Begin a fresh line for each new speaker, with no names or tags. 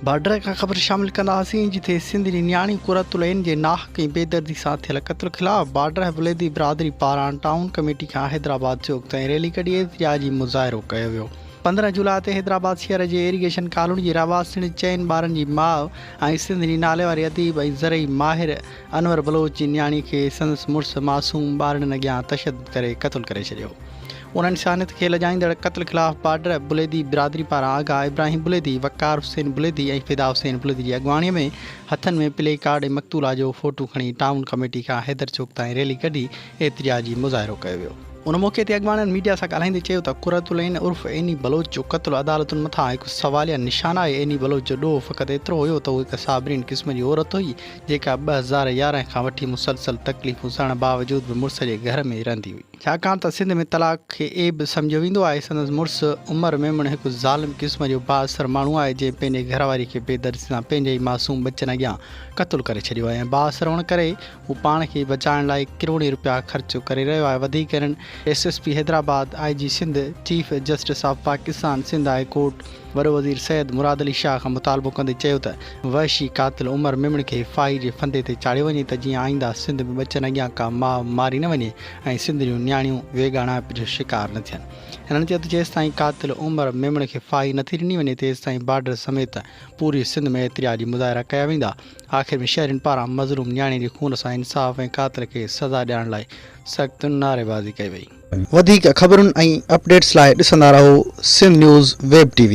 Border का ख़बर शामिल कंदासीं जिथे सिंध जी न्याणी कुरतुलैन जे नाहक ऐं बेदर्दी सां थियल क़त्ल ख़िलाफ़ बॉर्डर बुलेदी बिरादरी पारां टाउन कमेटी खां हैदराबाद चौक ताईं रैली कढी एहतिजाजी मुज़ाहिरो कयो वियो। 15 जुलाई ते हैदराबाद शहर जे इरीगेशन कॉलोनी जी रहवासियुनि चइनि ॿारनि जी माउ ऐं सिंध जी नाले वारी अदीब ऐं ज़रई माहिर अनवर बलोच जी न्याणी खे संदसि मुड़ुसु मासूम ॿारनि अॻियां तशदुद करे क़त्ल करे छॾियो। उन्हनि इंसानियत खे लॼाईंदड़ क़त्ल ख़िलाफ़ बॉर्डर बुलेदी बिरादरी पारां आगाह इब्राहिम बुलेदी, वकार हुसैन बुलेदी ऐं फिदा हुसैन बुलेदी जी अॻुवाणीअ में हथनि में प्ले कार्ड ऐं मक़तूला जो फ़ोटू खणी टाउन कमेटी खां हैदर चौक ताईं रैली कढी एहतिजाजी मुज़ाहिरो कयो वियो। उन मौक़े ते अॻुवाणनि मीडिया सां ॻाल्हाईंदे चयो त कुरतुलैन उर्फ़ एनी बलोच जो क़त्ल अदालतुनि मथां हिकु सवालिया निशान आहे। एनी बलोच जो ॾोह फ़क़ति एतिरो हुयो त उहा हिकु साबरीन क़िस्म जी औरत हुई जेका 2011 खां वठी मुसलसल तकलीफ़ूं सहण बावजूद बि मुड़ुस जे घर में रहंदी हुई। छाकाणि त सिंध में तलाक खे ऐब सम्झियो वेंदो आहे। संदसि मुड़ुसु उमर मेमण हिकु ज़ालिम क़िस्म जो बाअसर माण्हू आहे जंहिं पंहिंजे घरवारी खे बेदर्दी सां पंहिंजे ई मासूम बचनि अॻियां क़त्ल करे छॾियो आहे ऐं बाअसर हुअण करे हू पाण खे बचाइण लाइ करोड़े रुपया ख़र्च करे रहियो आहे। वधीक SSP Hyderabad, IG Sindh, chief justice of Pakistan, Sindh high court वॾो वज़ीर सैयद मुराद अली शाह खां मुतालबो कंदे चयो त वहशी कातिल उमर मेमण खे फाही जे फंदे ते चाढ़ियो वञे त जीअं आईंदा सिंध में बचनि अॻियां का माउ मारी न वञे ऐं सिंध जूं न्याणियूं वेगाणाप जो शिकार न थियनि। हिननि चयो त जेसि ताईं कातिल उमर मेमण खे फाही नथी ॾिनी वञे तेसि ताईं बॉर्डर समेत पूरी सिंध में एहतिजाजी मुज़ाहिरा कया वेंदा। आख़िर में शहरियुनि पारां मज़लूम न्याणी जे खून सां इंसाफ़ ऐं कातिल खे सज़ा ॾियण लाइ सख़्तु नारेबाज़ी कई वई। वधीक ख़बरुनि ऐं अपडेट्स लाइ ॾिसंदा रहो सिंध न्यूज़ वेब TV।